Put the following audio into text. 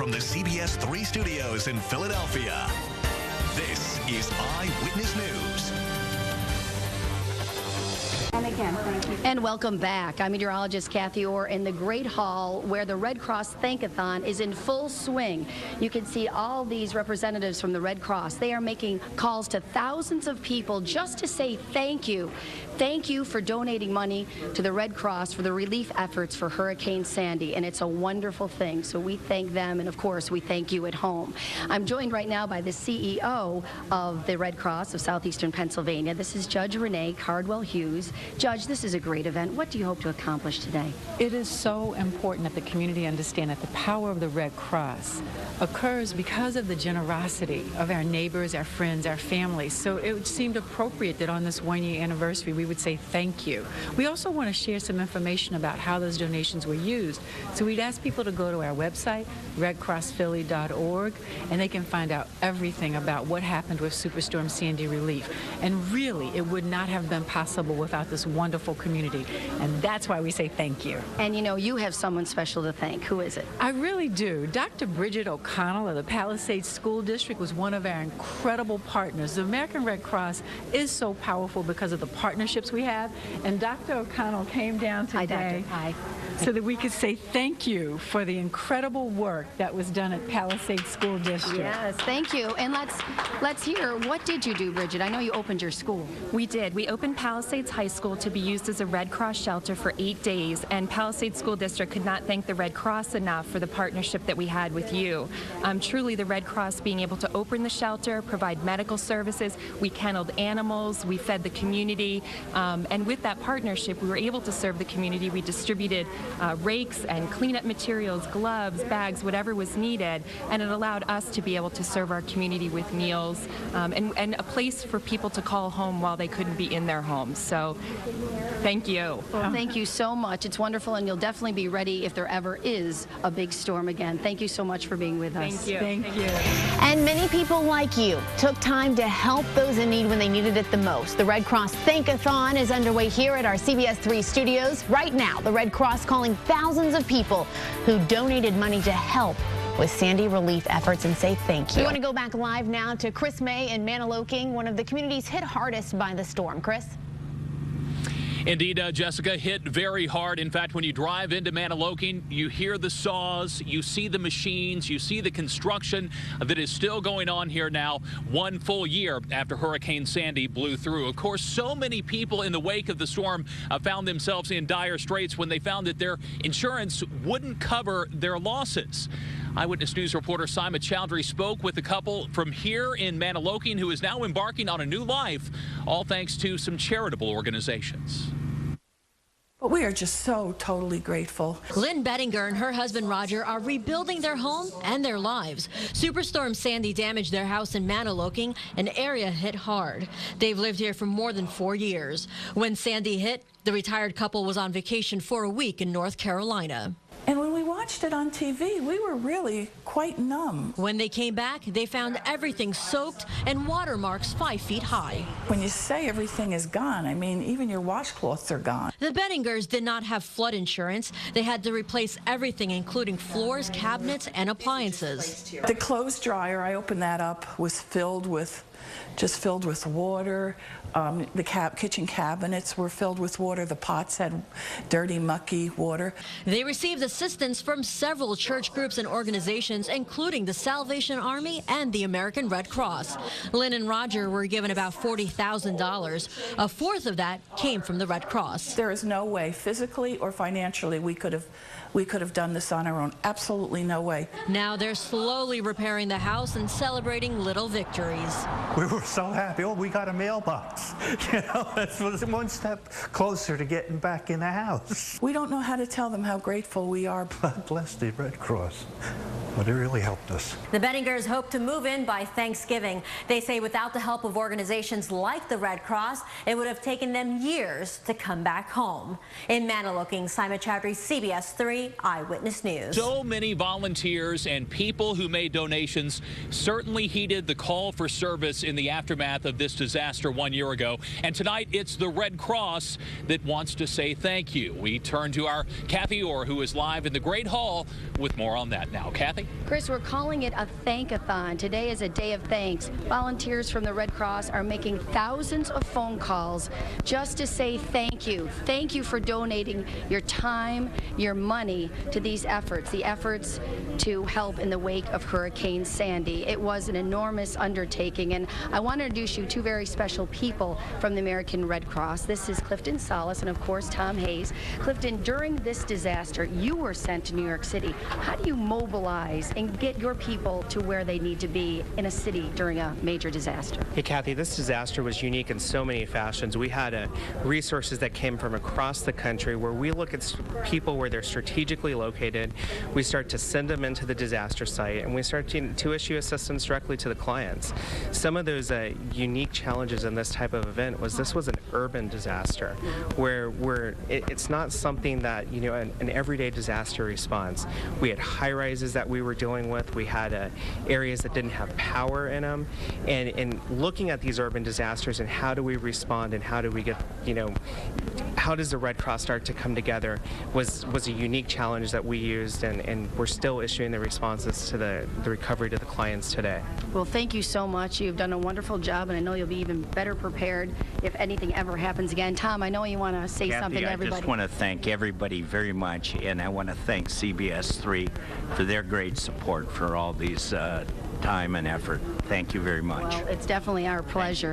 from the CBS 3 studios in Philadelphia, this is Eyewitness News. And again, thank you. And welcome back. I'm meteorologist Kathy Orr in the Great Hall, where the Red Cross Thankathon is in full swing. You can see all these representatives from the Red Cross. They are making calls to thousands of people just to say thank you. Thank you for donating money to the Red Cross for the relief efforts for Hurricane Sandy, and it's a wonderful thing. So we thank them, and of course we thank you at home. I'm joined right now by the CEO of the Red Cross of Southeastern Pennsylvania. This is Judge Renee Cardwell-Hughes. Judge, this is a great event. What do you hope to accomplish today? It is so important that the community understand that the power of the Red Cross occurs because of the generosity of our neighbors, our friends, our families. So it seemed appropriate that on this one-year anniversary we would say thank you. We also want to share some information about how those donations were used. So we'd ask people to go to our website, redcrossphilly.org, and they can find out everything about what happened with Superstorm Sandy relief. And really, it would not have been possible without this wonderful community. And that's why we say thank you. And you know, you have someone special to thank. Who is it? I really do. Dr. Bridget O'Connell of the Palisades School District was one of our incredible partners. The American Red Cross is so powerful because of the partnerships we have. And Dr. O'Connell came down today so that we could say thank you for the incredible work that was done at Palisades School District. Yes, thank you. And let's hear, what did you do, Bridget? I know you opened your school. We did. We opened Palisades High School to be used as a Red Cross shelter for 8 days, and Palisades School District could not thank the Red Cross enough for the partnership that we had with you. Truly, the Red Cross being able to open the shelter, provide medical services, we kenneled animals, we fed the community, and with that partnership, we were able to serve the community. We distributed rakes and cleanup materials, gloves, bags, whatever was needed, and it allowed us to be able to serve our community with meals and a place for people to call home while they couldn't be in their homes. So thank you. Well, thank you so much. It's wonderful, and you'll definitely be ready if there ever is a big storm again. Thank you so much for being with us. Thank you. Thank you. And many people like you took time to help those in need when they needed it the most. The Red Cross Thankathon is underway here at our CBS 3 studios. Right now, the Red Cross calling thousands of people who donated money to help with Sandy relief efforts and say thank you. We want to go back live now to Chris May in Maniloking, one of the communities hit hardest by the storm. Chris? Indeed, Jessica, hit very hard. In fact, when you drive into Maniloking, you hear the saws, you see the machines, you see the construction that is still going on here now, one full year after Hurricane Sandy blew through. Of course, so many people in the wake of the storm found themselves in dire straits when they found that their insurance wouldn't cover their losses. Eyewitness News reporter Simon Chowdhury spoke with a couple from here in Maniloking who is now embarking on a new life, all thanks to some charitable organizations. But we are just so totally grateful. Lynn Bettinger and her husband Roger are rebuilding their home and their lives. Superstorm Sandy damaged their house in Maniloking, an area hit hard. They've lived here for more than 4 years. When Sandy hit, the retired couple was on vacation for a week in North Carolina. And when we watched it on TV, we were really quite numb. When they came back, they found everything soaked and water marks 5 feet high. When you say everything is gone, I mean, even your washcloths are gone. The Bettingers did not have flood insurance. They had to replace everything, including floors, cabinets, and appliances. The clothes dryer, I opened that up, was filled with water. The kitchen cabinets were filled with water. The pots had dirty, mucky water. They received assistance from several church groups and organizations, including the Salvation Army and the American Red Cross. Lynn and Roger were given about $40,000. A fourth of that came from the Red Cross. There is no way, physically or financially, we could have done this on our own. Absolutely no way. Now they're slowly repairing the house and celebrating little victories. We were so happy. Oh, we got a mailbox. You know, it was one step closer to getting back in the house. We don't know how to tell them how grateful we are. God bless the Red Cross. But it really helped us. The Bettingers hope to move in by Thanksgiving. They say without the help of organizations like the Red Cross, it would have taken them years to come back home. In Maniloking, Simon Chowdhury, CBS 3 Eyewitness News. So many volunteers and people who made donations certainly heeded the call for service in the aftermath of this disaster 1 year ago. And tonight, it's the Red Cross that wants to say thank you. We turn to our Kathy Orr, who is live in the Great Hall with more on that now. Kathy? Kathy? Chris, we're calling it a thank-a-thon. Today is a day of thanks. Volunteers from the Red Cross are making thousands of phone calls just to say thank you. Thank you for donating your time, your money to these efforts, the efforts to help in the wake of Hurricane Sandy. It was an enormous undertaking, and I want to introduce you two very special people from the American Red Cross. This is Clifton Salas and, of course, Tom Hayes. Clifton, during this disaster, you were sent to New York City. How do you mobilize and get your people to where they need to be in a city during a major disaster? Hey, Kathy, this disaster was unique in so many fashions. We had resources that came from across the country where we look at people where they're strategically located. We start to send them into the disaster site, and we start to issue assistance directly to the clients. Some of those unique challenges in this type of event was this was an urban disaster where it's not something that, you know, an everyday disaster response. We had high-rises that we were dealing with. We had areas that didn't have power in them. And looking at these urban disasters and how do we respond and how do we get, you know, how does the Red Cross start to come together was a unique challenge that we used, and we're still issuing the responses to the recovery to the clients today. Well, thank you so much. You've done a wonderful job, and I know you'll be even better prepared if anything ever happens again. Tom, I know you want to say something to everybody. I just want to thank everybody very much, and I want to thank CBS 3 for their great support for all these time and effort. Thank you very much. Well, it's definitely our pleasure.